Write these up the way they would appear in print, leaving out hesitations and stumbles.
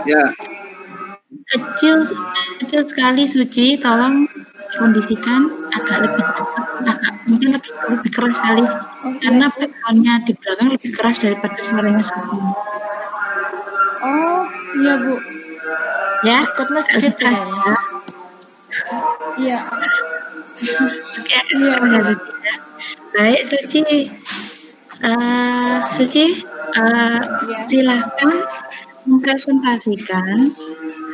Ya. Kecil sekali, Suci. Tolong kondisikan agak lebih cepat, mungkin lebih keras kali. Karena Bu. backsound-nya di belakang lebih keras daripada suaranya Suci. Oh, iya Bu. Ya, Dekat masjid agak keras ya. Iya. Oke, agak keras ya Suci ya. Baik, Suci. Silahkan mempresentasikan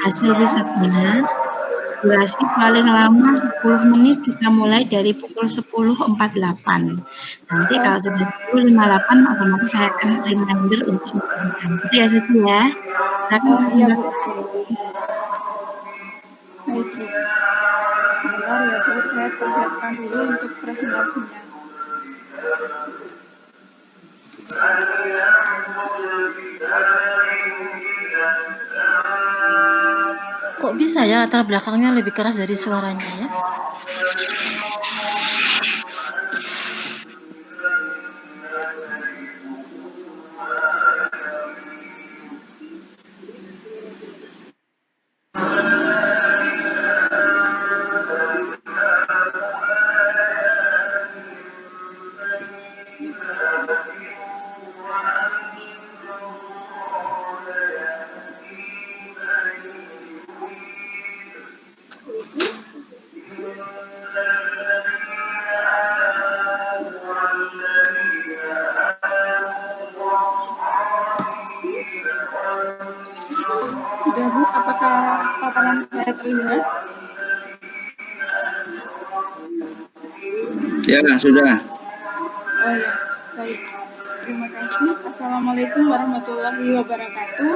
hasil risetnya. Durasi paling lama 10 menit, kita mulai dari pukul 10.48. Nanti kalau sudah 10.58 otomatis saya akan reminder untuk memberikan. Itu ya Suci ya. Iya Bu. Baik Bu. Sebentar ya Bu, saya persiapkan dulu untuk presentasinya. Kok bisa ya latar belakangnya lebih keras dari suaranya ya? Sudah Bu, apakah paparan saya terlihat? Ya, sudah. Oh ya, baik. Terima kasih. Assalamualaikum warahmatullahi wabarakatuh.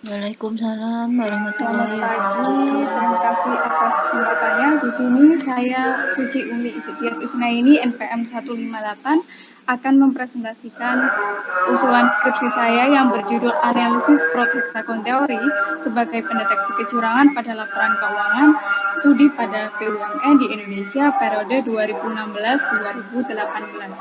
Waalaikumsalam warahmatullahi Selamat pagi. wabarakatuh. Terima kasih atas kesempatannya. Di sini saya Suci Umi Ijtihad Isnaini NPM 158 akan mempresentasikan usulan skripsi saya yang berjudul Analisis Fraud Hexagon Theory sebagai pendeteksi kecurangan pada laporan keuangan studi pada BUMN di Indonesia periode 2016-2018.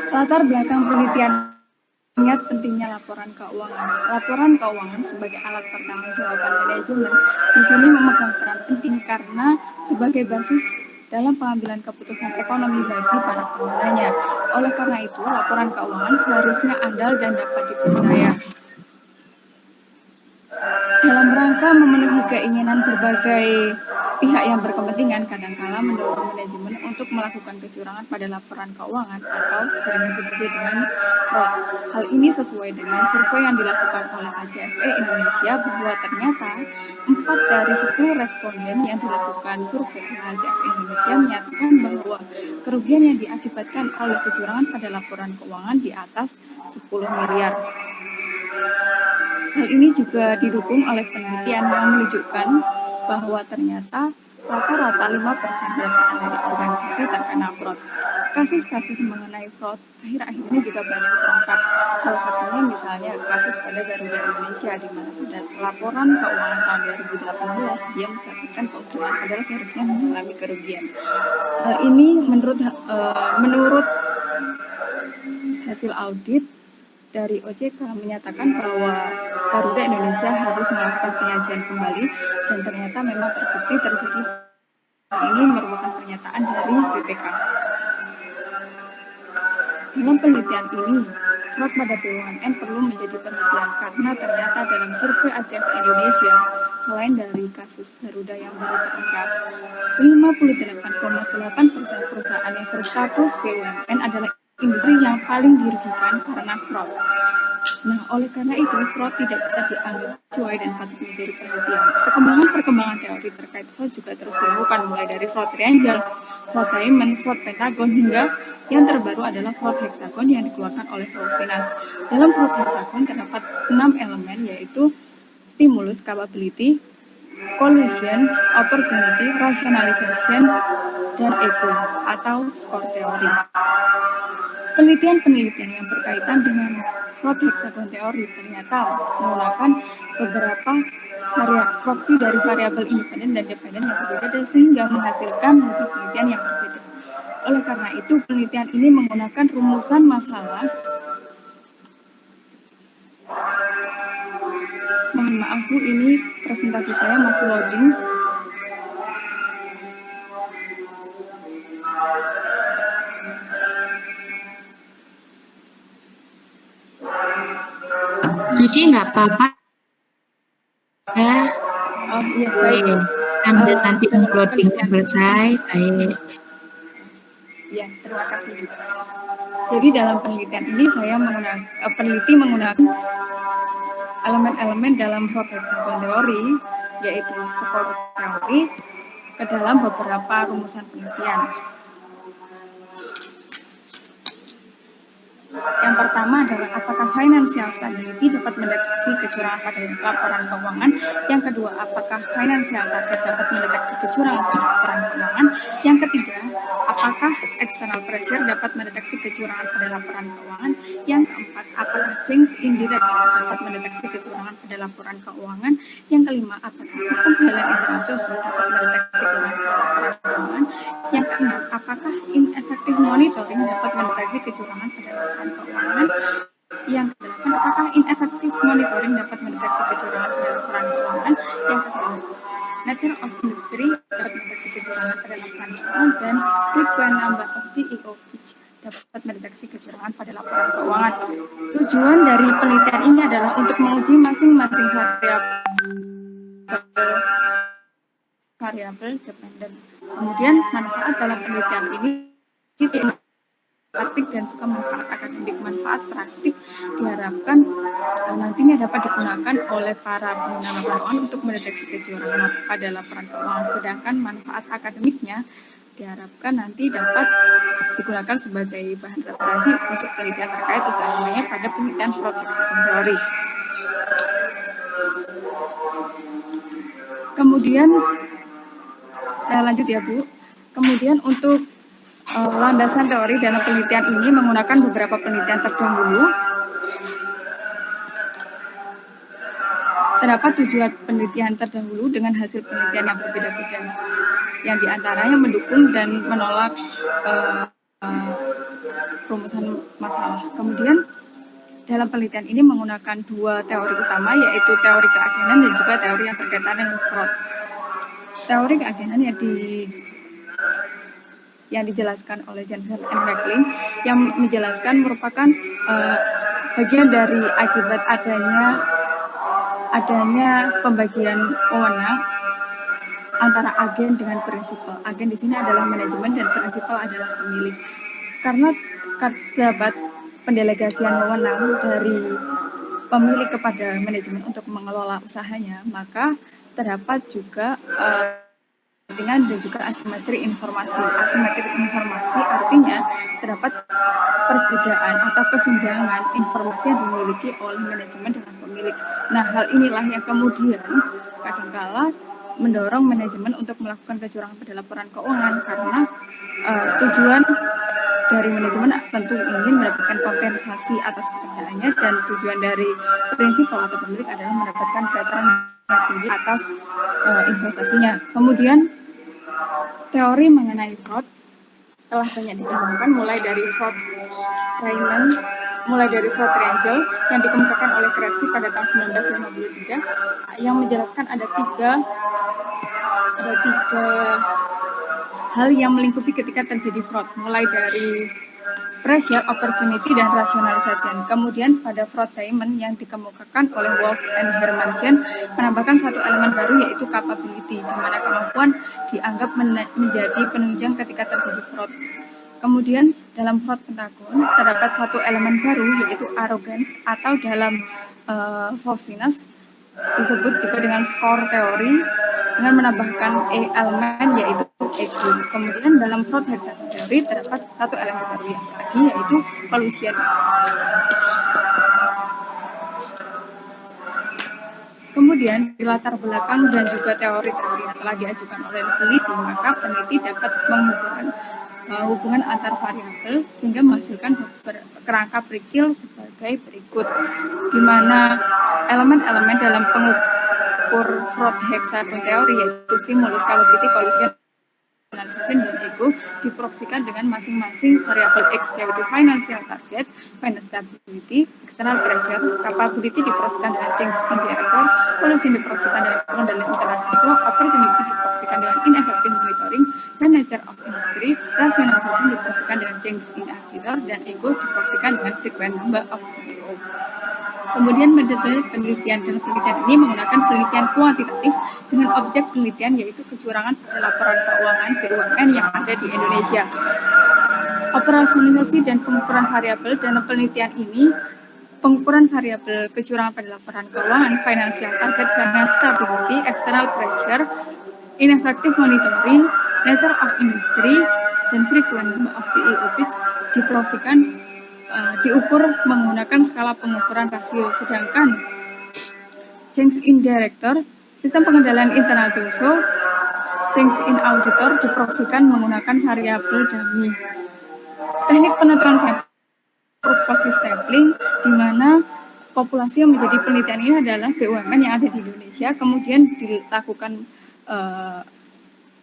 Latar belakang penelitian ingat pentingnya laporan keuangan. Laporan keuangan sebagai alat pertanggungjawaban manajemen di sini memegang peran penting karena sebagai basis dalam pengambilan keputusan ekonomi bagi para penggunanya. Oleh karena itu, laporan keuangan seharusnya andal dan dapat dipercaya. Dalam rangka memenuhi keinginan berbagai pihak yang berkepentingan, kadangkala mendorong manajemen untuk melakukan kecurangan pada laporan keuangan atau sering disebut dengan fraud. Hal ini sesuai dengan survei yang dilakukan oleh ACFE Indonesia bahwa ternyata 4 dari 10 responden yang dilakukan survei oleh ACFE Indonesia menyatakan bahwa kerugian yang diakibatkan oleh kecurangan pada laporan keuangan di atas 10 miliar. Hal ini juga didukung oleh penelitian yang menunjukkan bahwa ternyata rata-rata 5% dari organisasi terkena fraud. Kasus-kasus mengenai fraud akhir-akhir ini juga banyak terungkap. Salah satunya misalnya kasus pada Garuda Indonesia, di mana pada laporan keuangan tahun 2018 dia mencatatkan keuntungan padahal seharusnya mengalami kerugian. Ini menurut hasil audit dari OJK menyatakan bahwa Garuda Indonesia harus melakukan penyajian kembali dan ternyata memang terbukti terjadi. Ini merupakan pernyataan dari BPK. Dalam penelitian ini, fraud pada BUMN perlu menjadi perhatian karena ternyata dalam survei ACF Indonesia, selain dari kasus Garuda yang baru terungkap, 58,8% perusahaan yang berstatus BUMN adalah industri yang paling dirugikan karena fraud. Nah, oleh karena itu, fraud tidak bisa dianggap cuai dan patut menjadi perhatian. Perkembangan teori terkait fraud juga terus dilakukan, mulai dari fraud triangle, fraud diamond, fraud pentagon, hingga yang terbaru adalah fraud hexagon yang dikeluarkan oleh Rosinas. Dalam fraud hexagon terdapat 6 elemen, yaitu stimulus, capability, collusion, opportunity, rationalization, dan echo atau score teori. Penelitian-penelitian yang berkaitan dengan fraud hexagon teori ternyata menggunakan beberapa proksi dari variabel independen dan dependen yang berbeda dan sehingga menghasilkan hasil penelitian yang berbeda. Oleh karena itu, penelitian ini menggunakan rumusan masalah. Mohon maaf Bu, ini presentasi saya masih loading. Jadi nggak apa-apa ya. Oh iya, baik. Sambil nanti uploadingnya selesai, baik. Ya, terima kasih. Jadi dalam penelitian ini saya peneliti menggunakan elemen-elemen dalam fraud hexagon teori, yaitu skor teori, ke dalam beberapa rumusan penelitian. Yang pertama adalah apakah financial stability dapat mendeteksi kecurangan pada laporan keuangan. Yang kedua, apakah financial target dapat mendeteksi kecurangan pada laporan keuangan. Yang ketiga, apakah external pressure dapat mendeteksi kecurangan pada laporan keuangan. Yang keempat, apakah change in direction dapat mendeteksi kecurangan pada laporan keuangan. Yang kelima, apakah sistem penilaian internal Joshua dapat mendeteksi kecurangan pada laporan keuangan. Yang keenam, apakah ineffective monitoring dapat mendeteksi kecurangan pada laporan keuangan. Yang kedelapan, apakah ineffective monitoring dapat mendeteksi kecurangan pada laporan keuangan. Yang kesembilan, nature of industry dapat mendeteksi kecurangan pada laporan keuangan. Dan frequent number of CEO which dapat mendeteksi kecurangan pada laporan keuangan. Tujuan dari penelitian ini adalah untuk menguji masing-masing variabel dependen. Kemudian manfaat dalam penelitian ini praktik dan juga manfaat akademik. Manfaat praktik diharapkan nantinya dapat digunakan oleh para pengguna laporan keuangan untuk mendeteksi kecurangan pada laporan keuangan. Sedangkan manfaat akademiknya diharapkan nanti dapat digunakan sebagai bahan referensi untuk penelitian terkait utamanya pada penelitian fraud hexagon teori. Kemudian saya lanjut ya Bu. Kemudian untuk landasan teori dalam penelitian ini menggunakan beberapa penelitian terdahulu. Terdapat tujuan penelitian terdahulu dengan hasil penelitian yang berbeda-beda, yang diantaranya mendukung dan menolak rumusan masalah. Kemudian dalam penelitian ini menggunakan dua teori utama, yaitu teori keagenan dan juga teori yang berkaitan dengan fraud. Teori keagenan yang dijelaskan oleh Jensen and Wakeling yang menjelaskan merupakan bagian dari akibat adanya pembagian wewenang antara agen dengan prinsipal. Agen di sini adalah manajemen dan prinsipal adalah pemilik. Karena terdapat pendelegasian wewenang dari pemilik kepada manajemen untuk mengelola usahanya, maka terdapat juga dan juga asimetri informasi. Asimetri informasi artinya terdapat perbedaan atau kesenjangan informasi yang dimiliki oleh manajemen dengan pemilik. Nah, hal inilah yang kemudian kadangkala mendorong manajemen untuk melakukan kecurangan pada laporan keuangan karena tujuan dari manajemen tentu ingin mendapatkan kompensasi atas pekerjaannya dan tujuan dari prinsipal atau pemilik adalah mendapatkan return yang tinggi atas investasinya. Kemudian teori mengenai fraud telah banyak dikembangkan mulai dari fraud Raymond, mulai dari fraud triangle yang dikemukakan oleh Cressy pada tahun 1953 yang menjelaskan ada tiga hal yang melingkupi ketika terjadi fraud, mulai dari pressure, opportunity, dan rationalization. Kemudian pada fraud diamond yang dikemukakan oleh Wolf and Hermansen menambahkan satu elemen baru yaitu capability, di mana kemampuan dianggap menjadi penunjang ketika terjadi fraud. Kemudian dalam fraud pentagon terdapat satu elemen baru yaitu arrogance atau dalam falsiness disebut juga dengan score teori dengan menambahkan elemen yaitu ego. Kemudian dalam fraud hexagon teori terdapat satu elemen baru yang lagi yaitu collusion. Kemudian di latar belakang dan juga teori-teori yang telah diajukan oleh peneliti, maka peneliti dapat mengumpulkan hubungan antar variabel sehingga menghasilkan kerangka Prickle sebagai berikut, di mana elemen-elemen dalam pengukur fraud hexagon teori yaitu stimulus, probability, collision, analysis, dan ego diproksikan dengan masing-masing variabel X yaitu financial target, financial stability, external pressure, capability diproksikan dengan change in director, collision diproksikan dengan pengendalian internal cash flow, opportunity diproksikan dengan ineffective monitoring, dan nature of industry, rationalization diproksikan dengan change in auditor, dan ego diproksikan dengan frequent number of CEO. Kemudian metode penelitian. Dalam penelitian ini menggunakan penelitian kuantitatif dengan objek penelitian yaitu kecurangan pada laporan keuangan BUMN yang ada di Indonesia. Operasionalisasi dan pengukuran variabel dalam penelitian ini, pengukuran variabel kecurangan pada laporan keuangan, financial target, financial stability, external pressure, ineffective monitoring, nature of industry, dan frequent number of CEO pitch diproksikan diukur menggunakan skala pengukuran rasio, sedangkan change in director, sistem pengendalian internal cash flow, change in auditor diproksikan menggunakan variabel dummy. Teknik penentuan sampel purposive sampling, di mana populasi yang menjadi penelitian ini adalah BUMN yang ada di Indonesia, kemudian dilakukan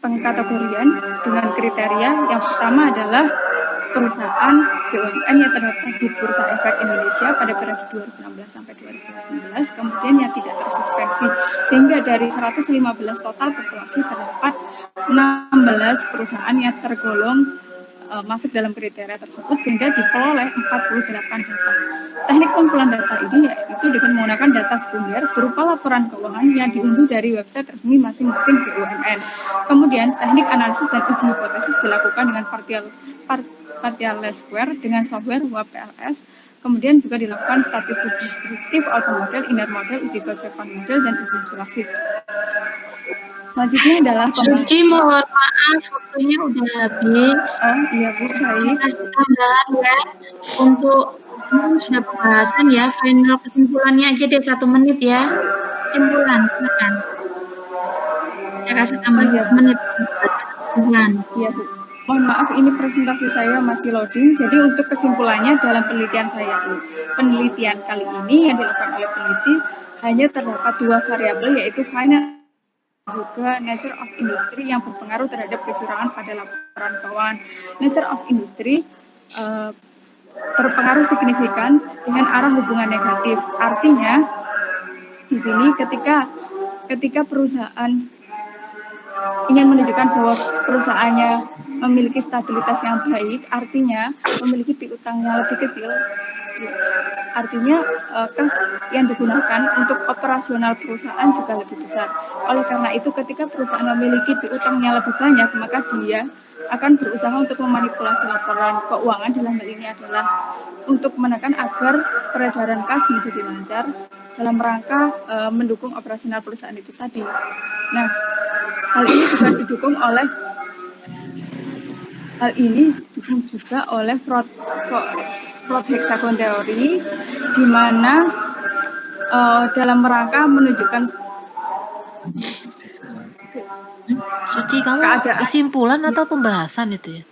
pengkategorian dengan kriteria. Yang pertama adalah perusahaan BUMN yang terdapat di Bursa Efek Indonesia pada periode 2016 sampai 2018, kemudian yang tidak tersuspensi, sehingga dari 115 total populasi terdapat 16 perusahaan yang tergolong masuk dalam kriteria tersebut, sehingga diperoleh 48 data. Teknik pengumpulan data ini yaitu dengan menggunakan data sekunder berupa laporan keuangan yang diunduh dari website resmi masing-masing BUMN. Kemudian teknik analisis dan uji hipotesis dilakukan dengan partial least square dengan software WAPLS. Kemudian juga dilakukan statistik deskriptif, auto model, inner model, uji kocekuan model, dan uji simulasi. Selanjutnya adalah Suci, mohon maaf waktunya udah habis. Iya Bu, baik. Kasih tambahan ya untuk sudah pembahasan ya, final kesimpulannya aja deh 1 menit ya. Kesimpulan, silakan. Saya kasih tambahan 1 menit. Kesimpulan. Iya Bu. Mohon maaf, ini presentasi saya masih loading. Jadi untuk kesimpulannya dalam penelitian saya, penelitian kali ini yang dilakukan oleh peneliti hanya terdapat 2 variabel yaitu finance juga nature of industry yang berpengaruh terhadap kecurangan pada laporan keuangan. Nature of industry berpengaruh signifikan dengan arah hubungan negatif. Artinya di sini ketika perusahaan ingin menunjukkan bahwa perusahaannya memiliki stabilitas yang baik, artinya memiliki piutangnya lebih kecil, artinya kas yang digunakan untuk operasional perusahaan juga lebih besar. Oleh karena itu, ketika perusahaan memiliki piutangnya lebih banyak, maka dia akan berusaha untuk memanipulasi laporan keuangan. Dalam hal ini adalah untuk menekan agar peredaran kas menjadi lancar dalam rangka mendukung operasional perusahaan itu tadi. Nah, hal ini juga didukung juga oleh fraud hexagon teori, di mana dalam rangka menunjukkan Suci, kamu kesimpulan atau pembahasan itu ya?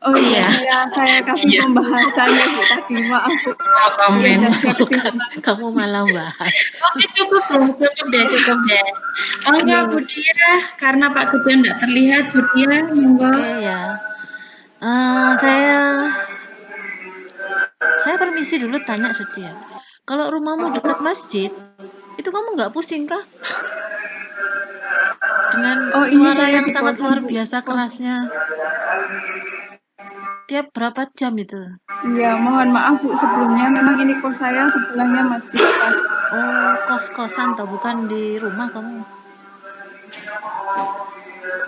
Oh iya, saya kasih pembahasannya Bu tadi, maaf Bu. Kamu malah bahas. Oke, cukup deh. Oh enggak, Bu Dia, karena Pak Gede enggak terlihat, Bu Dia, monggo. Oke ya. Saya permisi dulu tanya Suci ya. Kalau rumahmu dekat masjid, itu kamu nggak pusing kah? Dengan suara yang sangat luar biasa kerasnya. Tiap berapa jam itu? Iya, mohon maaf Bu, sebelumnya memang ini kos saya sebelahnya masjid pas. Oh, kos-kosan toh, bukan di rumah kamu?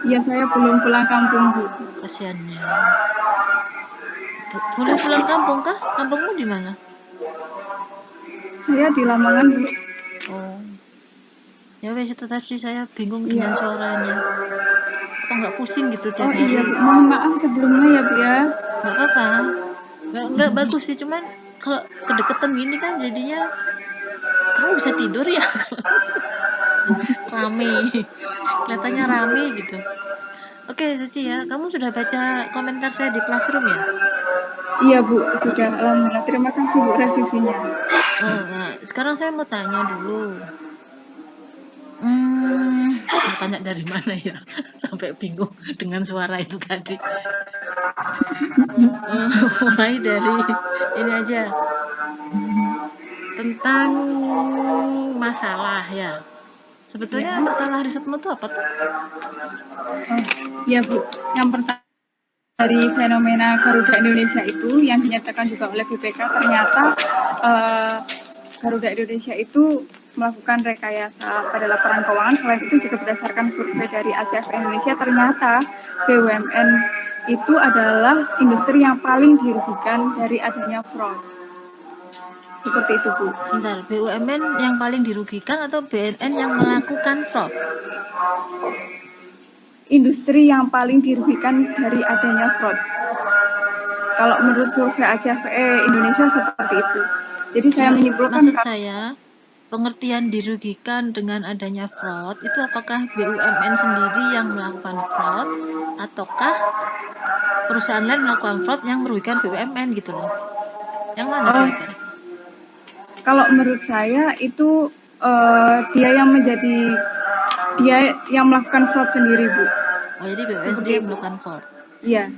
Iya, saya belum pulang kampung Bu. Kasiannya. Boleh pulang kampung kah? Kampungmu di mana? Saya di Lamongan Bu. Oh. Ya wes, itu tadi saya bingung dengan suaranya. Apa nggak pusing gitu tiap hari? Iya Bu, mohon maaf sebelumnya ya Bu ya. Nggak apa-apa. Nggak bagus sih, cuman kalau kedekatan gini kan jadinya kamu bisa tidur ya. Rame. Kelihatannya rame gitu. Oke, Suci ya. Kamu sudah baca komentar saya di Classroom ya? Iya Bu, sudah. Alhamdulillah. Terima kasih Bu revisinya. Nah, sekarang saya mau tanya dulu. Mau tanya dari mana ya? Sampai bingung dengan suara itu tadi. Mulai dari ini aja. Tentang masalah ya. Sebetulnya masalah risetmu itu apa tuh? Iya Bu, yang pertama dari fenomena Garuda Indonesia itu yang dinyatakan juga oleh BPK, ternyata Garuda Indonesia itu melakukan rekayasa pada laporan keuangan. Selain itu juga berdasarkan survei dari ACF Indonesia, ternyata BUMN itu adalah industri yang paling dirugikan dari adanya fraud. Seperti itu Bu. Sebentar, BUMN yang paling dirugikan atau BNN yang melakukan fraud? Industri yang paling dirugikan dari adanya fraud. Kalau menurut survei ACF Indonesia seperti itu. Jadi saya menyimpulkan, maksud saya pengertian dirugikan dengan adanya fraud itu apakah BUMN sendiri yang melakukan fraud ataukah perusahaan lain melakukan fraud yang merugikan BUMN gitu loh? Yang mana kira-kira? Kalau menurut saya itu dia yang melakukan fraud sendiri Bu. Oh, jadi BUMN sendiri yang melakukan fraud. Iya.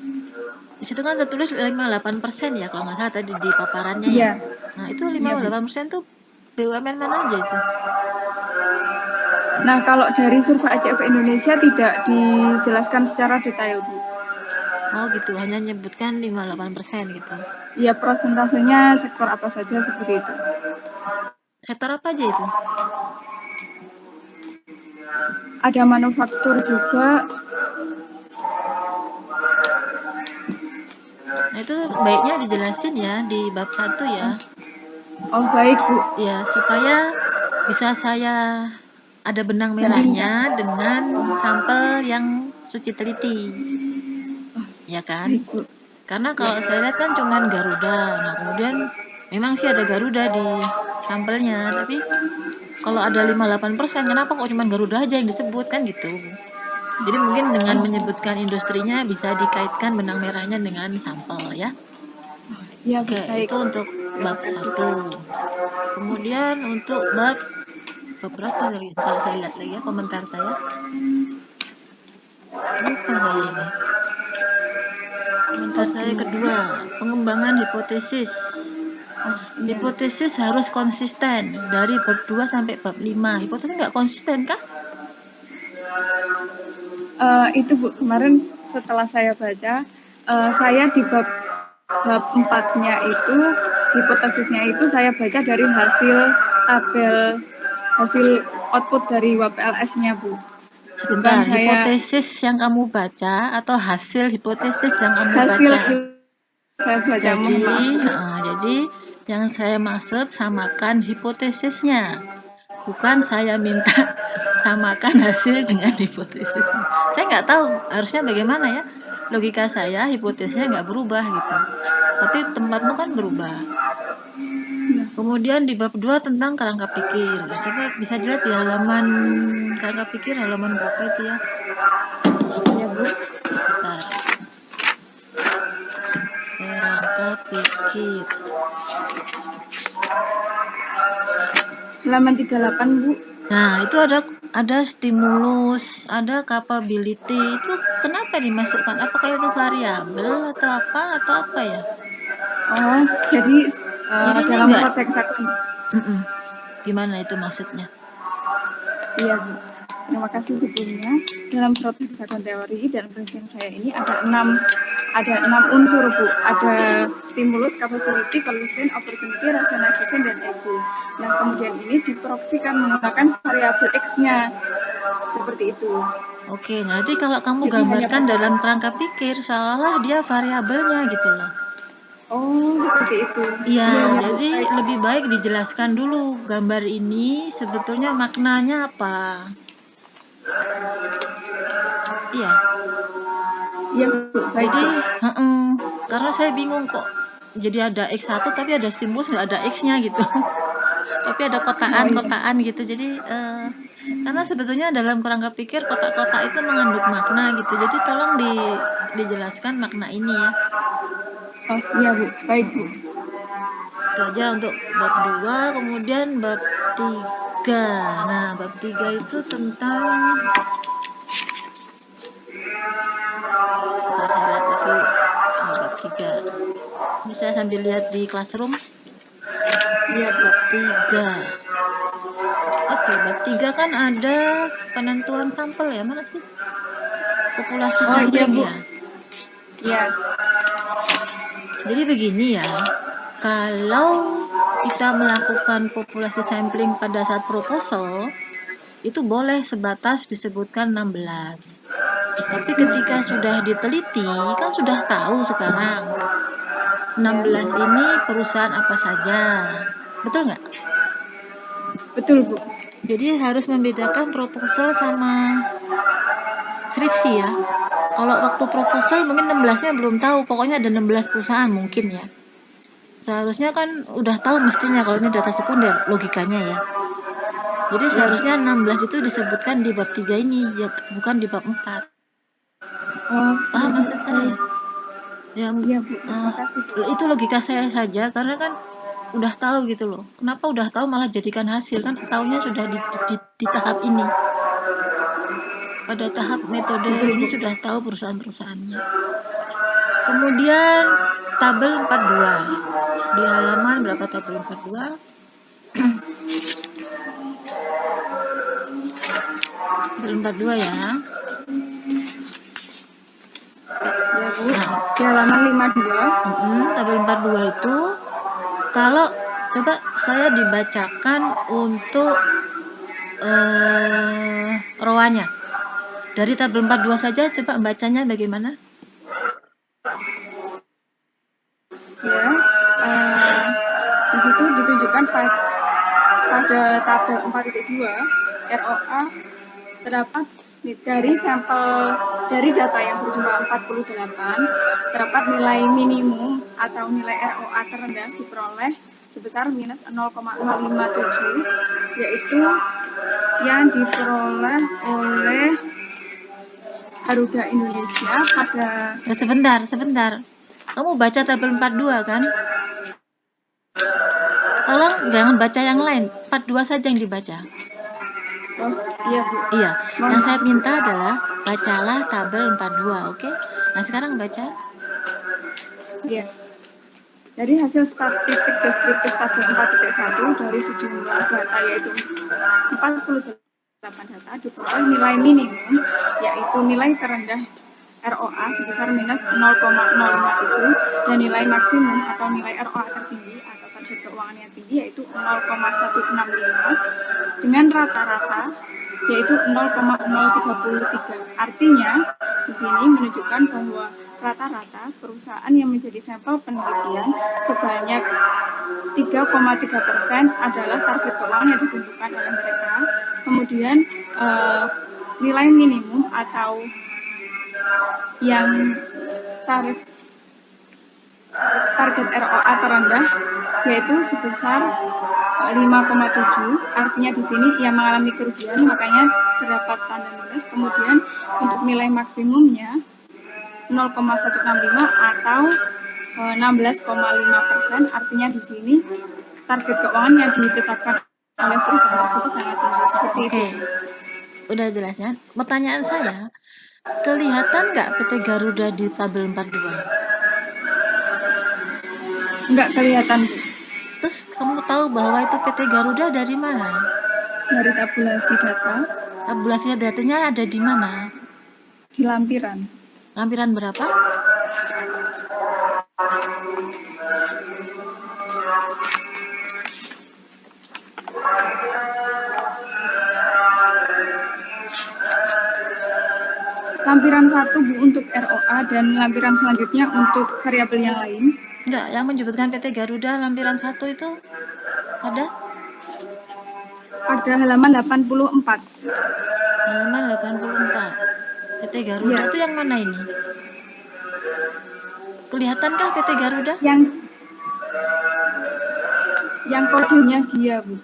Di situ kan tertulis 58% ya kalau nggak salah tadi di paparannya Iya. ya. Nah, itu 58% tuh BUMN mana aja itu? Nah, kalau dari survei ACF Indonesia tidak dijelaskan secara detail Bu. Oh gitu, hanya menyebutkan 58% gitu. Iya, persentasenya sektor apa saja seperti itu. Sektor apa aja itu? Ada manufaktur juga. Nah, itu baiknya dijelasin ya di bab 1 ya. Oh baik Bu. Ya, supaya bisa saya ada benang merahnya dengan sampel yang Suci teliti. Ya kan? Karena kalau saya lihat kan cuman Garuda. Nah, kemudian memang sih ada Garuda di sampelnya, tapi kalau ada 58%, kenapa kok cuman Garuda aja yang disebut kan gitu. Jadi mungkin dengan menyebutkan industrinya bisa dikaitkan benang merahnya dengan sampel ya. Ya, Oke, baik. itu untuk bab 1. Kemudian untuk bab berapa tadi? Kalau saya lihat lagi ya komentar saya. Lupa saya ini. Komentar saya kedua, pengembangan hipotesis. Hipotesis harus konsisten dari bab 2 sampai bab 5. Hipotesis nggak konsisten kah? Itu Bu, kemarin setelah saya baca, saya di bab 4-nya itu, hipotesisnya itu saya baca dari hasil output dari WPLS-nya Bu. Sebentar, hipotesis yang kamu baca atau hasil hipotesis yang kamu baca? Saya baca. Jadi yang saya maksud samakan hipotesisnya. Bukan saya minta samakan hasil dengan hipotesis. Saya nggak tahu harusnya bagaimana ya. Logika saya hipotesisnya nggak berubah gitu. Tapi tempatmu kan berubah. Kemudian di bab 2 tentang kerangka pikir. Coba bisa dilihat di halaman kerangka pikir halaman berapa itu ya? Ya Bu. Bentar. Kerangka pikir. Halaman 38 Bu. Nah, itu ada stimulus, ada capability. Itu kenapa dimasukkan? Apakah itu variabel atau apa ya? Oh, jadi dalam konteks gimana itu maksudnya? Iya Bu. Terima kasih sebelumnya. Dalam proses hexagon teori dan penelitian saya ini ada 6 unsur Bu. Ada stimulus, capability, collusion, opportunity, rationalization, dan ego. Yang kemudian ini diproksikan menggunakan variabel X-nya. Seperti itu. Oke, nah jadi kalau kamu gambarkan dalam kerangka pikir, seolah-olah dia variabelnya gitu loh. Oh, seperti itu. Iya, jadi lebih baik dijelaskan dulu gambar ini sebetulnya maknanya apa. Iya. Iya, baik. Jadi, karena saya bingung kok. Jadi ada X1 tapi ada stimulus nggak ada X-nya gitu. Tapi ada kotaan gitu. Jadi Karena sebetulnya dalam kerangka pikir kotak-kotak itu mengandung makna gitu. Jadi tolong dijelaskan makna ini ya. Oh iya Bu, baik Bu. Itu aja untuk bab 2, kemudian bab 3. Nah, bab 3 itu tentang Bentar, saya lihat lagi ini bab 3. Ini saya sambil lihat di classroom. Iya Bu. Bab 3. Oke, bab 3 kan ada penentuan sampel ya, mana sih? Populasi Oh iya sampling Bu. ya. Iya. Jadi begini ya, kalau kita melakukan populasi sampling pada saat proposal, itu boleh sebatas disebutkan 16. Tapi ketika sudah diteliti, kan sudah tahu sekarang 16 ini perusahaan apa saja. Betul nggak? Betul Bu. Jadi harus membedakan proposal sama skripsi ya. Kalau waktu proposal mungkin 16-nya belum tahu, pokoknya ada 16 perusahaan mungkin ya. Seharusnya kan udah tahu mestinya kalau ini data sekunder, logikanya ya. Jadi seharusnya 16 itu disebutkan di bab 3 ini, bukan di bab 4. Oh, Paham maksud saya? Ya, iya Bu. Terima kasih Bu. itu logika saya saja, karena kan udah tahu gitu loh. Kenapa udah tahu malah jadikan hasil, kan taunya sudah di tahap ini. Pada tahap metode ini sudah tahu perusahaan-perusahaannya. Kemudian tabel 42. Di halaman berapa tabel 42? Tabel 42 ya. Ya Bu. Di halaman 52. Tabel 42 itu kalau coba saya dibacakan untuk rowannya. Dari tabel 42 saja coba bacanya bagaimana? Ya, di situ ditunjukkan pada tabel 4.2 ROA terdapat dari sampel dari data yang berjumlah 48 terdapat nilai minimum atau nilai ROA terendah diperoleh sebesar minus 0,057, yaitu yang diperoleh oleh Garuda Indonesia pada Sebentar. Kamu baca tabel 42 kan? Tolong jangan baca yang lain, 42 saja yang dibaca. Oh iya Bu. Iya, yang saya minta adalah bacalah tabel 42, oke? Nah sekarang baca. Iya. Dari hasil statistik deskriptif tabel 4.1 dari sejumlah data yaitu 48 data diperoleh nilai minimum yaitu nilai terendah ROA sebesar minus 0,057 dan nilai maksimum atau nilai ROA tertinggi atau target keuangan yang tinggi yaitu 0,165 dengan rata-rata yaitu 0,033. Artinya di sini menunjukkan bahwa rata-rata perusahaan yang menjadi sampel penelitian sebanyak 3,3% adalah target keuangan yang ditentukan oleh mereka. Kemudian nilai minimum atau yang target ROA terendah yaitu sebesar 5,7, artinya di sini ia mengalami kerugian, makanya terdapat tanda minus. Kemudian untuk nilai maksimumnya 0,165 atau 16,5%, artinya di sini target keuangan yang ditetapkan oleh perusahaan tersebut sangat tinggi. Seperti itu. Udah jelasnya. Pertanyaan saya, kelihatan nggak PT Garuda di tabel 42? Nggak kelihatan. Terus kamu tahu bahwa itu PT Garuda dari mana? Dari tabulasi data. Tabulasi datanya ada di mana? Di lampiran. Lampiran berapa? Lampiran 1 Bu untuk ROA dan lampiran selanjutnya untuk variabel yang lain. Enggak, yang menyebutkan PT Garuda lampiran 1 itu ada? Pada halaman 84. Halaman 84. PT Garuda itu yang mana ini? Kelihatankah PT Garuda? Yang kodenya dia, Bu.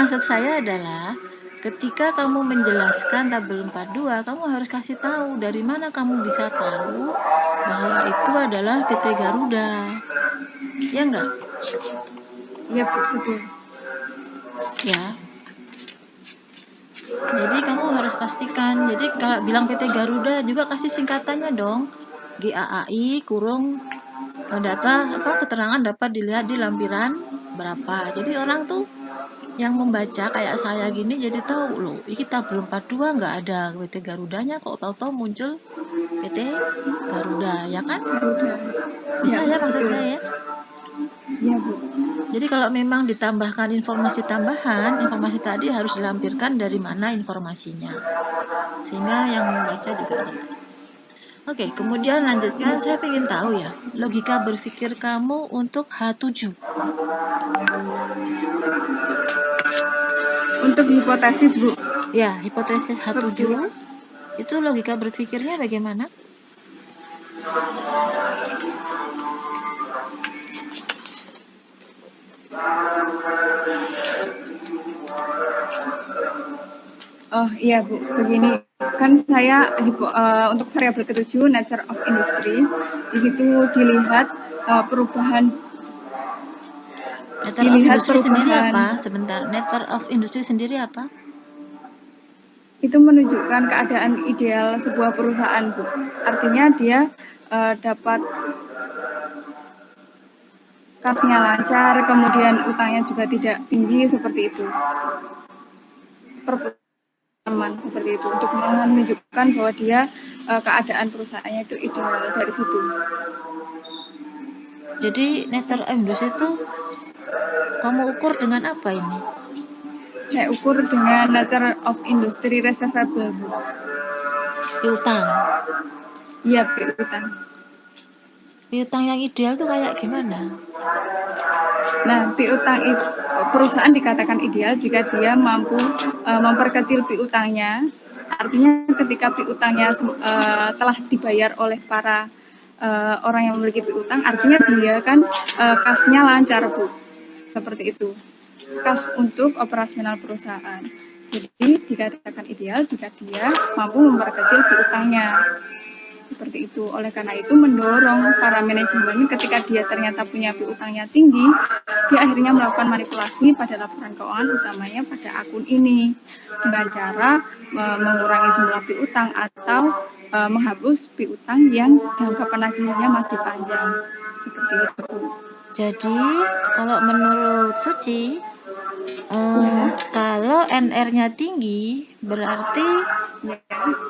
maksud saya adalah ketika kamu menjelaskan tabel 42, kamu harus kasih tahu dari mana kamu bisa tahu bahwa itu adalah PT Garuda. Ya enggak? Iya, Bu, betul. Ya. Jadi kamu harus pastikan. Jadi kalau bilang PT Garuda juga kasih singkatannya dong. GAAI kurung data keterangan dapat dilihat di lampiran berapa. Jadi orang tuh yang membaca kayak saya gini jadi tahu loh, ini tabel 42 nggak ada PT Garudanya, kok tahu-tahu muncul PT Garuda, ya kan? Garuda. Bisa ya maksud betul. saya ya? Iya, Bu. Jadi kalau memang ditambahkan informasi tambahan, informasi tadi harus dilampirkan dari mana informasinya, sehingga yang membaca juga jelas. Oke, kemudian lanjutkan, saya ingin tahu ya, logika berpikir kamu untuk H7. Untuk hipotesis, Bu. Ya, hipotesis H7, itu logika berpikirnya bagaimana? Oh iya, Bu, begini kan saya untuk variabel ke-7 nature of industry, di situ dilihat perubahan. Nature of industry sendiri apa? Sebentar, nature of industry sendiri apa? Itu menunjukkan keadaan ideal sebuah perusahaan, Bu. Artinya dia dapat kasnya lancar, kemudian utangnya juga tidak tinggi, seperti itu. Aman seperti itu untuk menunjukkan bahwa dia keadaan perusahaannya itu ideal dari situ. Jadi nature of industry itu kamu ukur dengan apa ini? Saya ukur dengan nature of industry receivable. Piutang. Iya, piutang. Piutang yang ideal tuh kayak gimana? Nah, piutang itu perusahaan dikatakan ideal jika dia mampu memperkecil piutangnya. Artinya ketika piutangnya telah dibayar oleh para orang yang memiliki piutang, artinya dia kan kasnya lancar, Bu. Seperti itu. Kas untuk operasional perusahaan. Jadi dikatakan ideal jika dia mampu memperkecil piutangnya. Seperti itu. Oleh karena itu mendorong para manajemen ketika dia ternyata punya piutangnya tinggi, dia akhirnya melakukan manipulasi pada laporan keuangan utamanya pada akun ini dengan cara mengurangi jumlah piutang atau menghapus piutang yang jangka penagihnya masih panjang. Seperti itu. Jadi kalau menurut Suci, kalau NR-nya tinggi berarti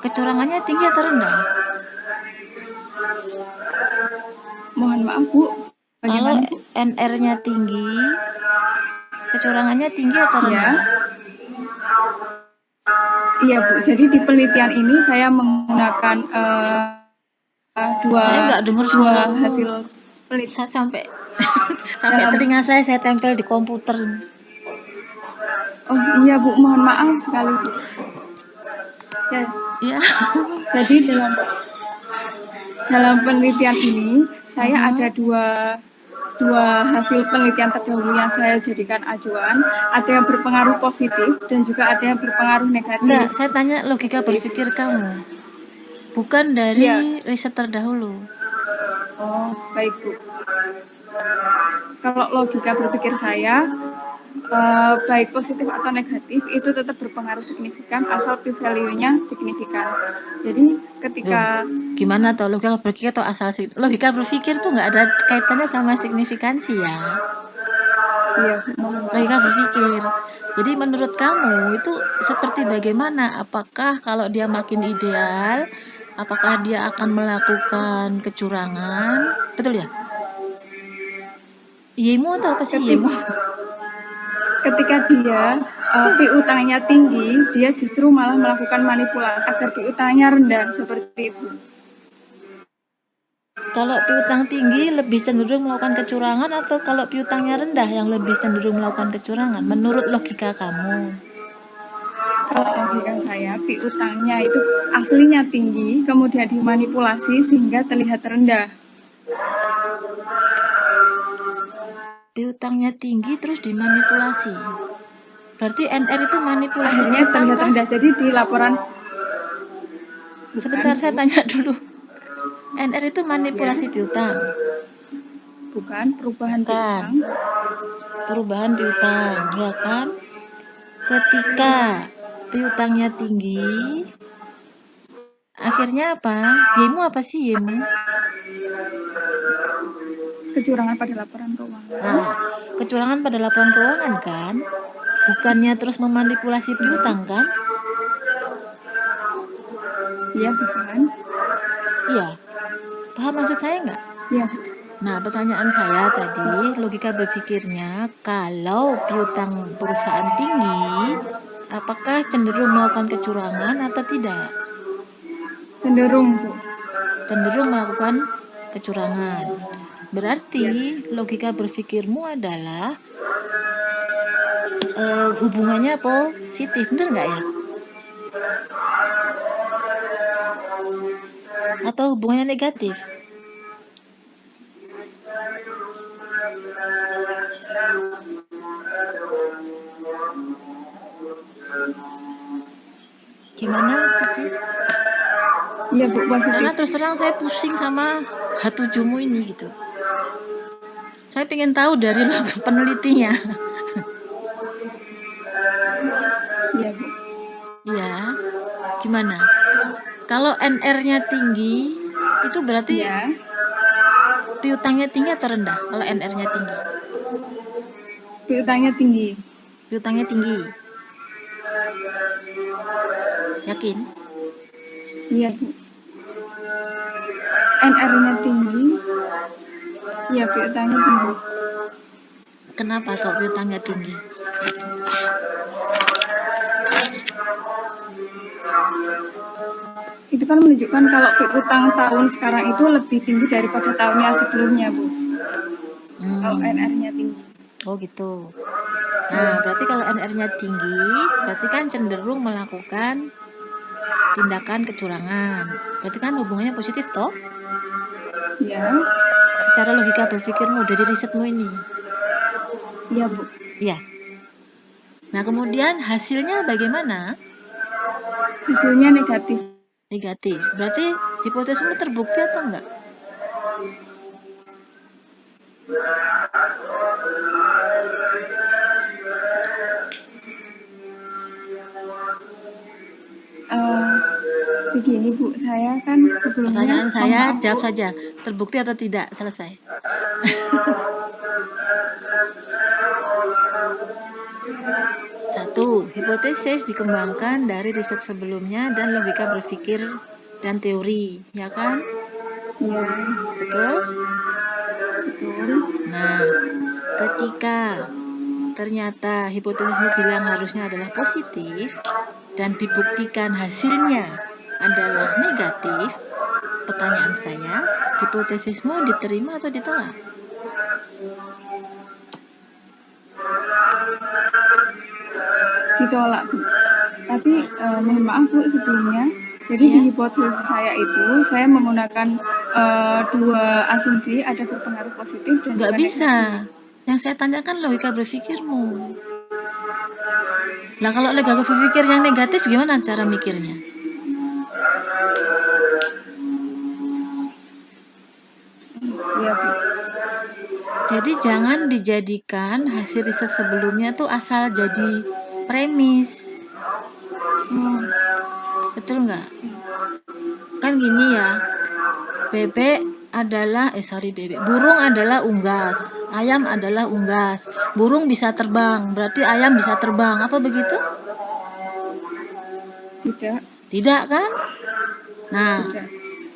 kecurangannya tinggi atau rendah? Mohon maaf, Bu. Kalau NR-nya tinggi, kecurangannya tinggi atau rendah? Iya, Bu. Jadi di penelitian ini saya menggunakan Saya nggak dengar suara hasil penelitian sampai telinga saya tempel di komputer. Oh iya, Bu, mohon maaf sekali. Jadi dalam penelitian ini saya ada dua hasil penelitian terdahulu yang saya jadikan acuan. Ada yang berpengaruh positif dan juga ada yang berpengaruh negatif. Enggak, saya tanya logika berpikir kamu, bukan dari riset terdahulu. Oh, baik, Bu. Kalau logika berpikir saya, baik positif atau negatif itu tetap berpengaruh signifikan asal p-value-nya signifikan. Jadi ketika gimana tuh logika berpikir atau asal logika berpikir tuh nggak ada kaitannya sama signifikansi ya? Iya, logika berpikir. Jadi menurut kamu itu seperti bagaimana? Apakah kalau dia makin ideal, apakah dia akan melakukan kecurangan? Betul ya? Yemu atau apa sih yemu? Ketika dia piutangnya tinggi, dia justru malah melakukan manipulasi agar piutangnya rendah, seperti itu. Kalau piutang tinggi lebih cenderung melakukan kecurangan atau kalau piutangnya rendah yang lebih cenderung melakukan kecurangan menurut logika kamu? Kalau logika saya, piutangnya itu aslinya tinggi, kemudian dimanipulasi sehingga terlihat rendah. Piutangnya tinggi terus dimanipulasi. Berarti NR itu manipulasi Akhirnya piutang terlihat kah? rendah. Jadi di laporan Sebentar, saya tanya dulu. NR itu manipulasi ya, piutang, bukan perubahan kan? piutang. Perubahan piutang, ya kan? Ketika piutangnya tinggi, akhirnya apa? Yemu apa sih yemu? Kecurangan pada laporan keuangan. Nah, kecurangan pada laporan keuangan kan? Bukannya terus memanipulasi piutang kan? Iya, bukan? Iya. Paham maksud saya nggak? Iya. Nah, pertanyaan saya tadi, logika berpikirnya, kalau piutang perusahaan tinggi, apakah cenderung melakukan kecurangan atau tidak? Cenderung, Bu. Cenderung melakukan kecurangan. Berarti logika berpikirmu adalah hubungannya positif, bener nggak ya? Atau hubungannya negatif? Gimana, Cici? Iya, Bu, positif. Karena terus terang saya pusing sama H7mu ini gitu. Saya pengen tahu dari penelitinya. Iya, Bu. Iya. Gimana? Kalau NR-nya tinggi, itu berarti Iya. piutangnya tinggi atau rendah? Kalau NR-nya tinggi. Piutangnya tinggi. Piutangnya tinggi. Yakin? Iya, Bu. NR-nya tinggi. Iya, piutangnya tinggi. Kenapa kok piutangnya tinggi? Itu kan menunjukkan kalau piutang tahun sekarang itu lebih tinggi daripada tahunnya sebelumnya, Bu. Kalau NR-nya tinggi. Oh gitu. Nah, berarti kalau NR-nya tinggi, berarti kan cenderung melakukan tindakan kecurangan. Berarti kan hubungannya positif toh? Iya. Secara logika berpikirmu dari risetmu ini. Iya, Bu. Iya. Nah, kemudian hasilnya bagaimana? Hasilnya negatif. Negatif. Berarti hipotesismu terbukti atau enggak? Begini, Bu, saya kan sebelumnya Pertanyaan saya, mohon maaf, jawab Bu. saja. Terbukti atau tidak? Selesai. Satu, hipotesis dikembangkan dari riset sebelumnya dan logika berpikir dan teori, ya kan? Iya, Betul? betul. Nah, ketika ternyata hipotesismu bilang harusnya adalah positif dan dibuktikan hasilnya adalah negatif, pertanyaan saya, hipotesismu diterima atau ditolak? Ditolak, Bu. Tapi mohon maaf, Bu, sebelumnya. Jadi di hipotesis saya itu, saya menggunakan dua asumsi, ada berpengaruh positif dan Nggak juga bisa. negatif. Yang saya tanyakan logika berpikirmu. Nah, kalau logika berpikir yang negatif, gimana cara mikirnya? Iya, Bu. Jadi jangan dijadikan hasil riset sebelumnya tuh asal jadi premis. Betul nggak? Kan gini ya, burung adalah unggas, ayam adalah unggas, burung bisa terbang, berarti ayam bisa terbang, apa begitu? Tidak. Tidak kan? Nah, Tidak.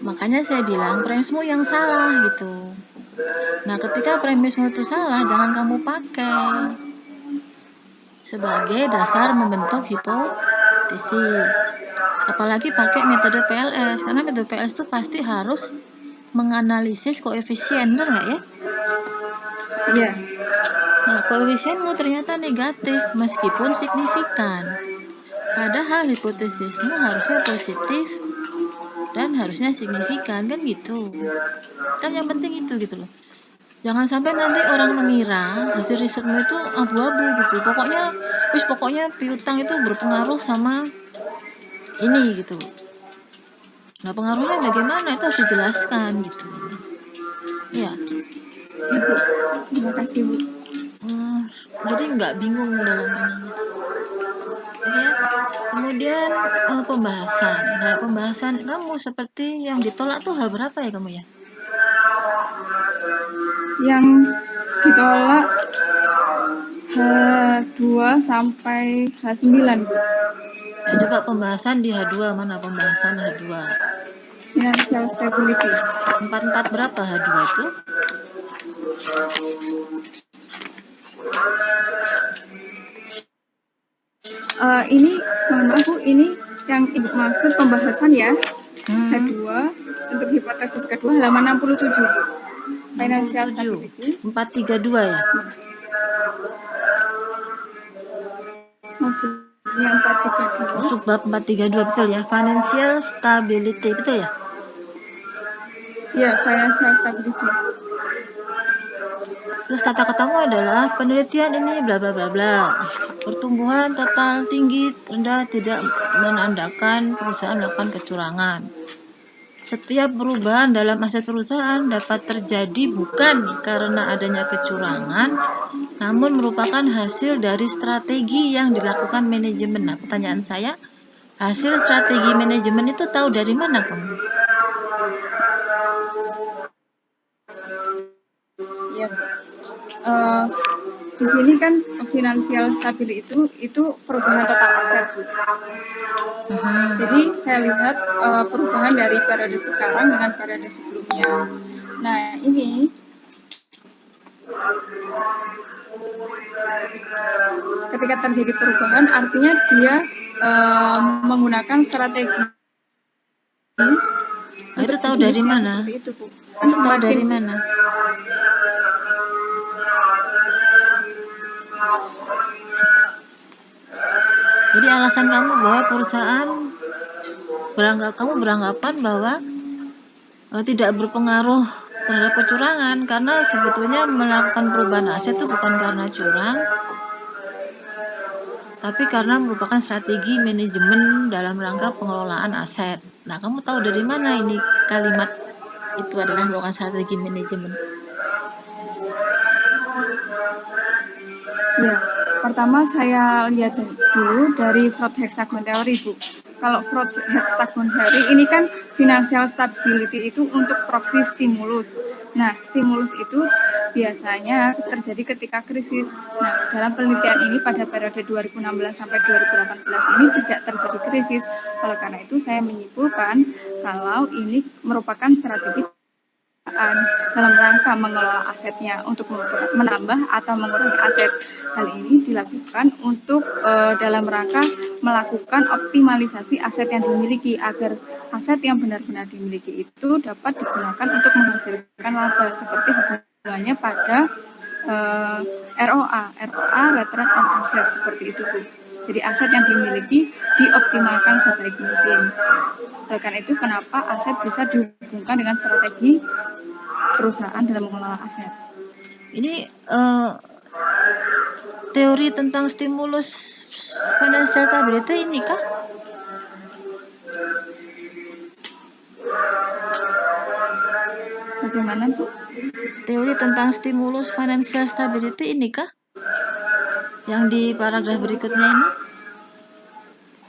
makanya saya bilang premismu yang salah gitu. Nah, ketika premismu itu salah, jangan kamu pakai sebagai dasar membentuk hipotesis. Apalagi pakai metode PLS, karena metode PLS itu pasti harus menganalisis koefisien, benar nggak ya? Iya. Nah, koefisienmu ternyata negatif meskipun signifikan. Padahal hipotesismu harusnya positif dan harusnya signifikan, kan gitu. Kan yang penting itu gitu loh. Jangan sampai nanti orang mengira hasil risetmu itu abu-abu gitu. Pokoknya piutang itu berpengaruh sama ini gitu. Nah, pengaruhnya bagaimana itu harus dijelaskan gitu. Ya, Ya, Bu. Terima kasih, Bu. jadi nggak bingung dalam ini. Oke, kemudian pembahasan. Nah, pembahasan kamu seperti yang ditolak tuh hal berapa ya kamu ya? Yang ditolak H2 sampai H9, Bu. Nah, coba pembahasan di H2 mana pembahasan H2? Financial stability. 44 berapa H2 itu? Ini, mohon maaf Bu, ini yang Ibu maksud pembahasan ya. H2 untuk hipotesis kedua halaman 67, Bu. Financial 67. stability. 432 ya? Maksudnya 432. Masuk bab 432 betul ya? Financial stability betul ya? Ya, financial stability. Terus kata-katamu adalah penelitian ini bla bla bla bla. Pertumbuhan total tinggi rendah tidak menandakan perusahaan melakukan kecurangan. Setiap perubahan dalam aset perusahaan dapat terjadi bukan karena adanya kecurangan, namun merupakan hasil dari strategi yang dilakukan manajemen. Nah, pertanyaan saya, hasil strategi manajemen itu tahu dari mana kamu? Iya, Bu. Di sini kan financial stability itu perubahan total aset, Bu. Jadi saya lihat perubahan dari periode sekarang dengan periode sebelumnya. Nah, ini ketika terjadi perubahan artinya dia menggunakan strategi. Itu tahu dari mana? Itu, Bu. Tahu dari mana? Jadi alasan kamu bahwa perusahaan kamu beranggapan bahwa tidak berpengaruh terhadap kecurangan karena sebetulnya melakukan perubahan aset itu bukan karena curang, tapi karena merupakan strategi manajemen dalam rangka pengelolaan aset. Nah, kamu tahu dari mana ini kalimat itu adalah merupakan strategi manajemen? Ya, pertama saya lihat dulu dari fraud hexagon theory, Bu. Kalau fraud hexagon theory ini kan financial stability itu untuk proxy stimulus. Nah, stimulus itu biasanya terjadi ketika krisis. Nah, dalam penelitian ini pada periode 2016 sampai 2018 ini tidak terjadi krisis. Oleh karena itu saya menyimpulkan kalau ini merupakan strategi dalam rangka mengelola asetnya untuk menambah atau mengurangi aset. Hal ini dilakukan untuk dalam rangka melakukan optimalisasi aset yang dimiliki agar aset yang benar-benar dimiliki itu dapat digunakan untuk menghasilkan laba seperti hubungannya pada ROA, return on asset seperti itu, Bu. Jadi aset yang dimiliki dioptimalkan sebaik mungkin. Oleh karena itu kenapa aset bisa dihubungkan dengan strategi perusahaan dalam mengelola aset. Ini teori tentang stimulus financial stability ini kah? Bagaimana, Bu? Teori tentang stimulus financial stability ini kah? Yang di paragraf berikutnya ini?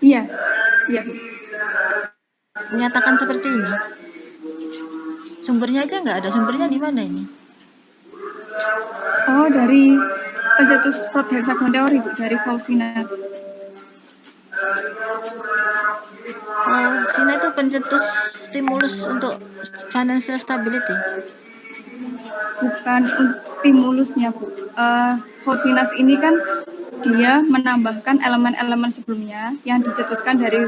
Iya, iya. Menyatakan seperti ini. Sumbernya aja nggak ada. Sumbernya di mana ini? Oh, dari pencetus fraud hexagon theory, Bu, dari Faucinas. Sina itu pencetus stimulus untuk financial stability. Bukan stimulusnya, Bu. Faucinas ini kan dia menambahkan elemen-elemen sebelumnya yang dicetuskan dari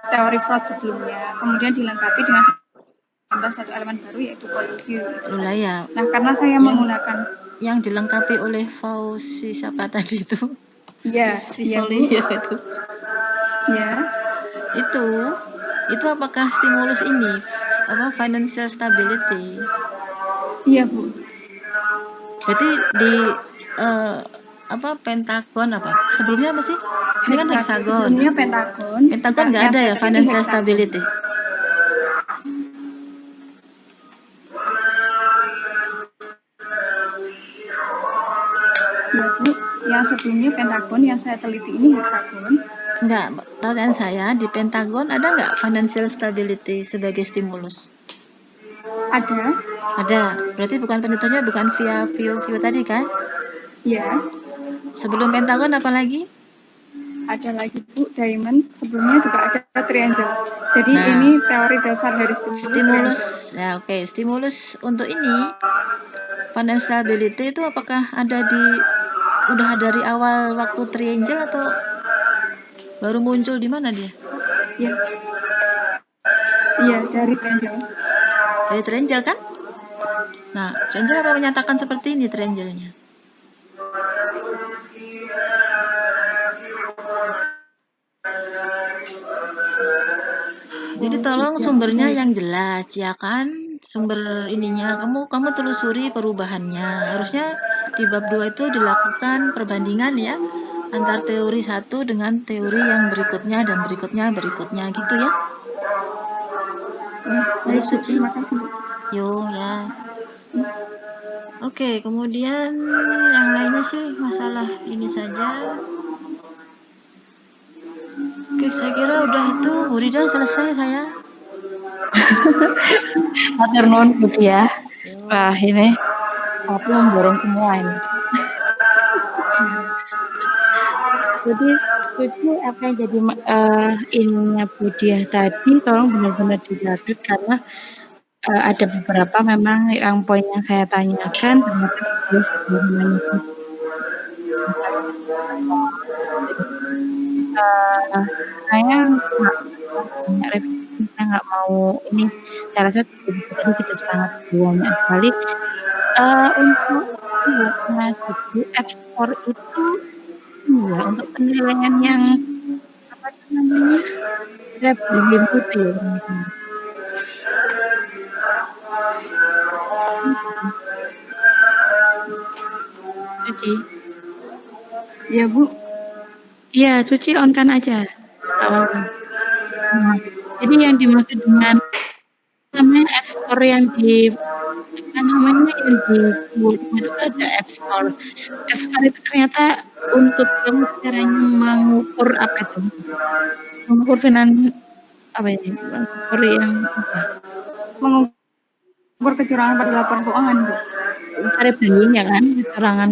teori fraud sebelumnya, kemudian dilengkapi dengan tambah satu elemen baru yaitu kolusi. Ya. Nah, karena saya menggunakan yang dilengkapi oleh Fauci siapa tadi itu? Ya, Visoli ya itu. Ya. Itu apakah stimulus ini financial stability? Iya, Bu. Berarti di pentagon apa? Sebelumnya apa sih? Ini kan hexagon. Sebelumnya pentagon. Pentagon nggak yang ada saya ya teliti financial hexagon. stability. Ya Bu, yang sebelumnya pentagon yang saya teliti ini hexagon. Enggak, pertanyaan saya di Pentagon ada nggak financial stability sebagai stimulus? Ada, Ada. Berarti bukan penentunya bukan via view tadi kan? ya. Sebelum Pentagon apa lagi? Ada lagi Bu, diamond. Sebelumnya juga ada triangle. Jadi Nah, ini teori dasar dari stimulus. Stimulus, ya oke. Stimulus untuk ini financial stability itu apakah ada udah dari awal waktu triangle atau baru muncul di mana dia? Ya. Iya, dari triangle. Dari triangle kan? Nah, triangle apa menyatakan seperti ini triangle-nya? Jadi tolong sumbernya yang jelas ya kan, sumber ininya kamu telusuri perubahannya. Harusnya di bab 2 itu dilakukan perbandingan ya antar teori satu dengan teori yang berikutnya dan berikutnya gitu ya. Baik, Suci. terima kasih Bu. Yo ya. Oke, kemudian yang lainnya sih masalah ini saja. Oke, saya kira udah itu Bu Rida selesai saya. Matur nuwun Bu ya. Wah, ini satu memborong semua ini. Jadi itu apa yang jadi ininya Bu Diah tadi tolong benar-benar dicatat karena ada beberapa memang yang poin yang saya tanyakan ternyata dia sudah menanyakan. Saya nggak revisi, saya nggak mau ini. Saya rasa tadi kita sangat banyak sekali. Untuk App Store itu ya untuk penilaian yang apa namanya traveling itu ya. Suci. Ya Bu. Iya, Suci on kan aja. Nah, jadi yang dimaksud dengan namanya App Store yang di apa namanya yang di Google itu ada App Store. App Store itu ternyata untuk kamu caranya mengukur apa itu? Mengukur apa ini? Mengukur yang apa? Mengukur kecurangan pada laporan keuangan Bu. Cara belinya kan, kecurangan,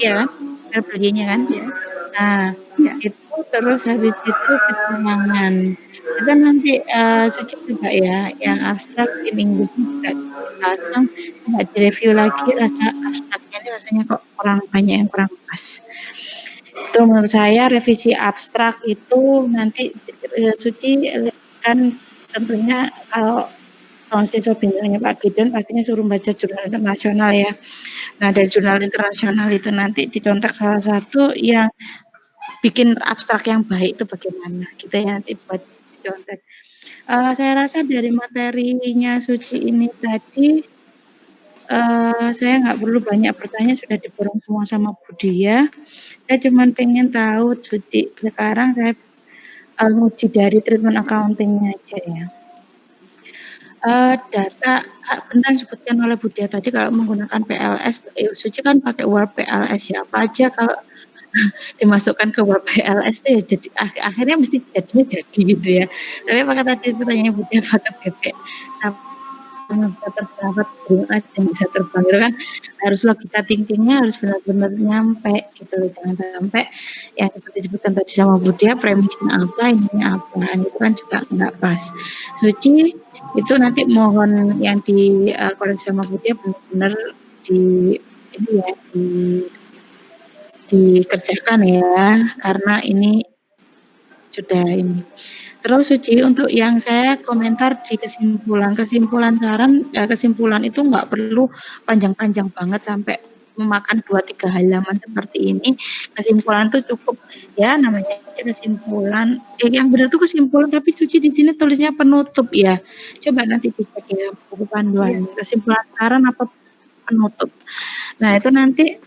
ya kan? Cara belinya kan? Ya. Nah, Ya. itu terus habis itu kecurangan. Itu nanti Suci juga ya, yang abstrak in English juga dipasang, nggak direview lagi rasa abstraknya ini rasanya kok kurang banyak yang kurang pas. Itu menurut saya revisi abstrak itu nanti Suci kan tentunya kalau mahasiswa bintangnya Pak Gideon pastinya suruh baca jurnal internasional ya. Nah dari jurnal internasional itu nanti dicontek salah satu yang bikin abstrak yang baik itu bagaimana gitu ya nanti buat dicontek. Saya rasa dari materinya Suci ini tadi saya nggak perlu banyak bertanya sudah diborong semua sama Bu Dia. Saya cuma pengen tahu Suci sekarang saya nguji dari treatment accounting-nya aja ya. Data benar disebutkan oleh Bu Dia tadi kalau menggunakan PLS, Suci kan pakai Word PLS ya, apa aja kalau dimasukkan ke Word PLS itu ya jadi akhirnya mesti jadinya jadi gitu ya. Tapi apakah tadi pertanyaannya Bu Dia pakai BP, bisa terdapat aja bisa terbang itu kan harus logika thinkingnya harus benar-benar nyampe gitu loh, jangan sampai yang seperti disebutkan tadi sama Bu Dia premisnya apa ininya apa itu kan juga nggak pas. Suci itu nanti mohon yang koreksi sama Bu Dia benar-benar dikerjakan ya karena ini sudah ini. Terus Suci untuk yang saya komentar di kesimpulan itu nggak perlu panjang-panjang banget sampai memakan 2-3 halaman seperti ini. Kesimpulan tuh cukup ya namanya kesimpulan. Yang benar tuh kesimpulan tapi Suci di sini tulisnya penutup ya. Coba nanti dicek ya buku panduan. Kesimpulan saran apa penutup. Nah, itu nanti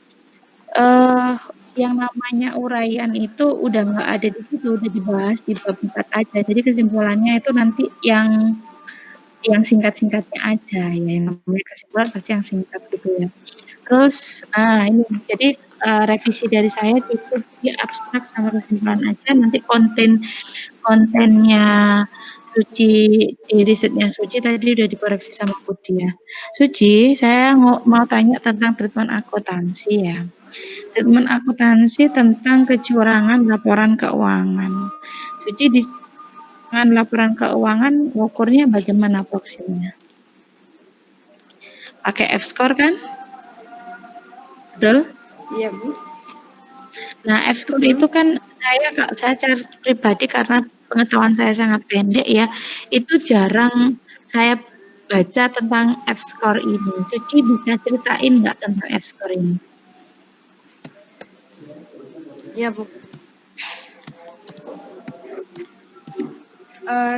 yang namanya uraian itu udah nggak ada di situ, udah dibahas di bab 4 aja. Jadi kesimpulannya itu nanti yang singkat-singkatnya aja ya, yang namanya kesimpulan pasti yang singkat gitu ya. Terus, ini jadi revisi dari saya cukup di abstrak sama kesimpulan aja. Nanti kontennya Suci di risetnya Suci tadi udah dikoreksi sama Budi ya. Suci, saya mau tanya tentang treatment akuntansi ya. Treatment akuntansi tentang kecurangan laporan keuangan. Suci di laporan keuangan ukurnya bagaimana proksimnya? Pakai F-score kan? Betul? Iya, Bu. Nah, F-score itu kan saya cara pribadi karena pengetahuan saya sangat pendek ya, itu jarang saya baca tentang F-score ini. Suci bisa ceritain nggak tentang F-score ini? Iya, Bu.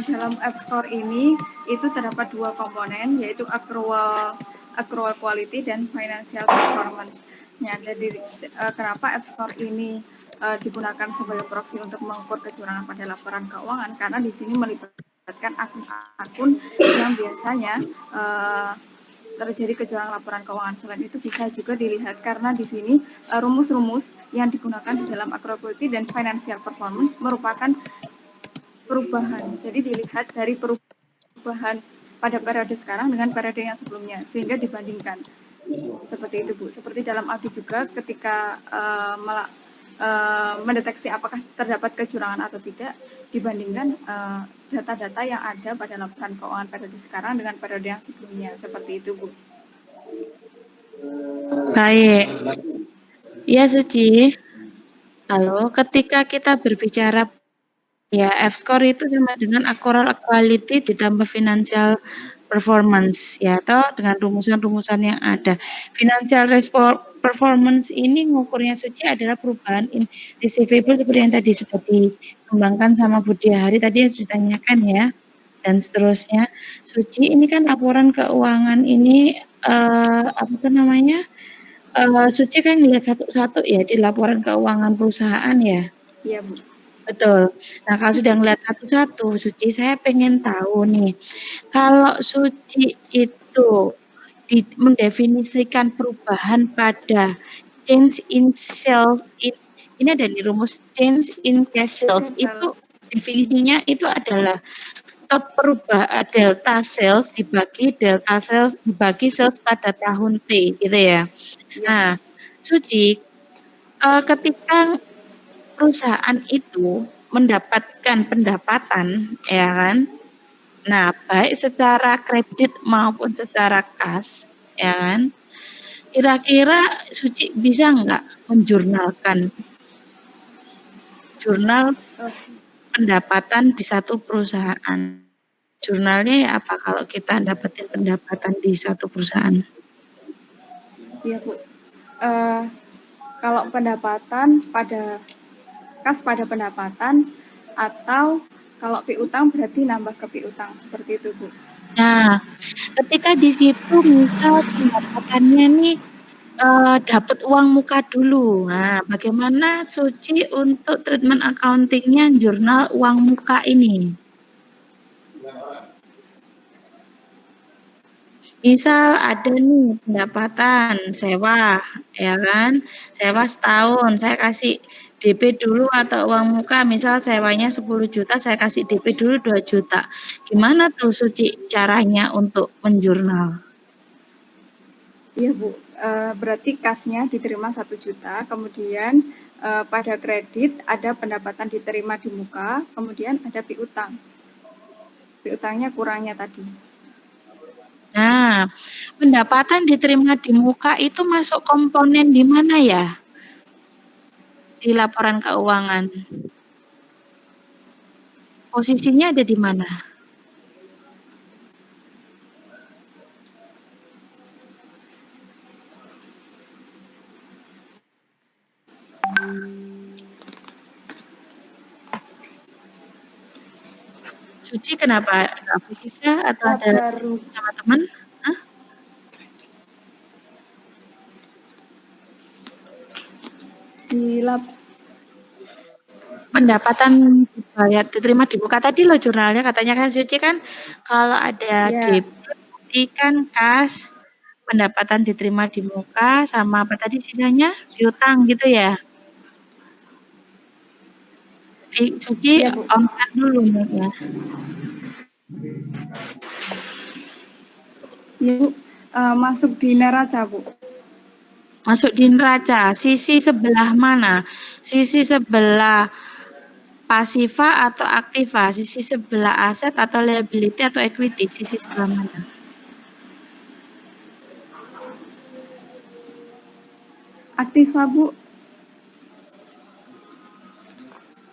Dalam F-score ini itu terdapat dua komponen, yaitu accrual quality dan financial performance. Nah, jadi kenapa F-score ini digunakan sebagai proksi untuk mengukur kecurangan pada laporan keuangan? Karena di sini melibatkan akun-akun yang biasanya terjadi kecurangan laporan keuangan. Selain itu bisa juga dilihat karena di sini rumus-rumus yang digunakan di dalam accrual quality dan financial performance merupakan perubahan. Jadi dilihat dari perubahan pada periode sekarang dengan periode yang sebelumnya, sehingga dibandingkan. Seperti itu, Bu. Seperti dalam audit juga ketika mendeteksi apakah terdapat kecurangan atau tidak, dibandingkan data-data yang ada pada laporan keuangan periode sekarang dengan periode yang sebelumnya. Seperti itu, Bu. Baik. Ya, Suci. Halo, ketika kita berbicara ya, F-score itu sama dengan accrual quality ditambah financial performance ya, atau dengan rumusan-rumusan yang ada. Financial performance ini ngukurnya Suci adalah perubahan in receivable seperti yang tadi sudah dikembangkan sama Budi Hari tadi yang sudah ditanyakan ya, dan seterusnya. Suci ini kan laporan keuangan ini apa tuh namanya? Suci kan lihat satu-satu ya di laporan keuangan perusahaan ya. Iya, Bu. Betul. Nah, kalau sudah ngeliat satu-satu, Suci, saya pengen tahu nih, kalau Suci itu mendefinisikan perubahan pada change in sales, ini ada di rumus change in cash sales, itu definisinya itu adalah delta sales dibagi sales pada tahun T, gitu ya. Nah, Suci, ketika perusahaan itu mendapatkan pendapatan, ya kan? Nah, baik secara kredit maupun secara kas, ya kan? Kira-kira Suci bisa nggak menjurnalkan jurnal pendapatan di satu perusahaan? Jurnalnya ya apa kalau kita dapetin pendapatan di satu perusahaan? Iya, Bu. Kalau pendapatan kas pada pendapatan, atau kalau piutang berarti nambah ke piutang, seperti itu, Bu. Nah, ketika di situ misal pendapatannya nih dapat uang muka dulu. Nah, bagaimana Suci untuk treatment accounting-nya jurnal uang muka ini? Misal ada nih pendapatan sewa, ya kan? Sewa setahun, saya kasih DP dulu atau uang muka, misal sewanya 10 juta, saya kasih DP dulu 2 juta. Gimana tuh Suci caranya untuk menjurnal? Iya, Bu. Berarti kasnya diterima 1 juta, kemudian pada kredit ada pendapatan diterima di muka, kemudian ada piutang. Piutangnya kurangnya tadi. Nah, pendapatan diterima di muka itu masuk komponen di mana ya? Di laporan keuangan. Posisinya ada di mana? Suci kenapa nggak bisa atau ada sama teman? Hah? di lab Pendapatan dibayar diterima di muka tadi loh jurnalnya katanya kan Suci kan kalau ada ya DP berarti kan kas pendapatan diterima di muka sama apa tadi sisanya piutang gitu ya. Suci ya Bu. on dulu ya. Ya Bu, masuk di neraca Bu. Masuk di neraca, sisi sebelah mana? Sisi sebelah pasifa atau aktiva? Sisi sebelah aset atau liability atau equity? Sisi sebelah mana? Aktiva Bu.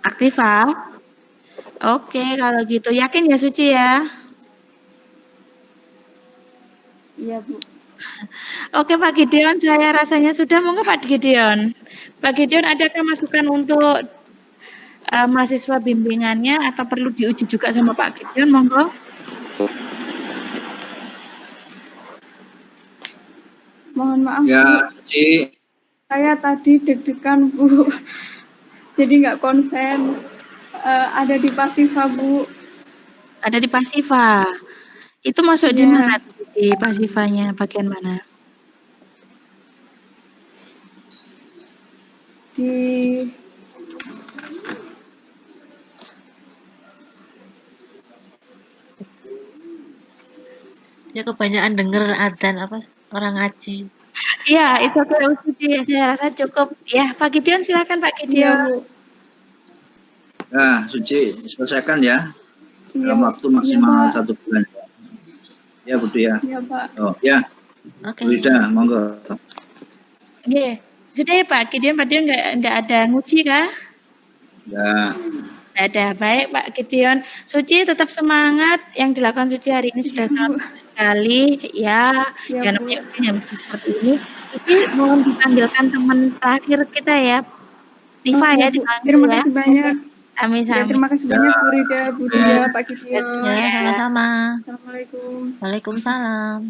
Aktiva? Oke, kalau gitu yakin ya Suci ya? Iya Bu. Oke Pak Gideon, saya rasanya sudah. Monggo Pak Gideon. Pak Gideon, adakah masukan untuk mahasiswa bimbingannya atau perlu diuji juga sama Pak Gideon? Monggo. Mohon maaf Bu, Ya, Suci. saya tadi deg-degan Bu. Jadi nggak konsen. Ada di pasifa Bu. Ada di pasifa. Itu masuk di Iya. mana? Di pasifanya bagian mana? Di Ya kebanyakan denger adzan apa orang ngaji. Iya, itu kalau Suci saya rasa cukup. Ya, Pak Gideon silakan Pak iya Gideon. Bu. Nah, Suci, selesaikan ya. Iya, Dalam waktu iya, maksimal Pak. 1 bulan. Ya, Budi ya. Iya Pak. Oh, ya. Oke. Wida, monggo. Oke. Sudah ya Pak Gideon nggak ada nguji kah? Ya. Nggak ada. Baik Pak Gideon. Suci tetap semangat. Yang dilakukan Suci hari ini sudah sangat bagus sekali. Ya, Iya, ya Bu. namanya ujian yang seperti ini. Suci mohon dipanggilkan teman terakhir kita ya. Diva Iya, ya Bu. dipanggil Terima ya. kasih banyak. Ya, Sami-sami. terima kasih banyak Bu Rida, Bu Dia, Pak Gideon. Ya, sama-sama. Assalamualaikum. Waalaikumsalam.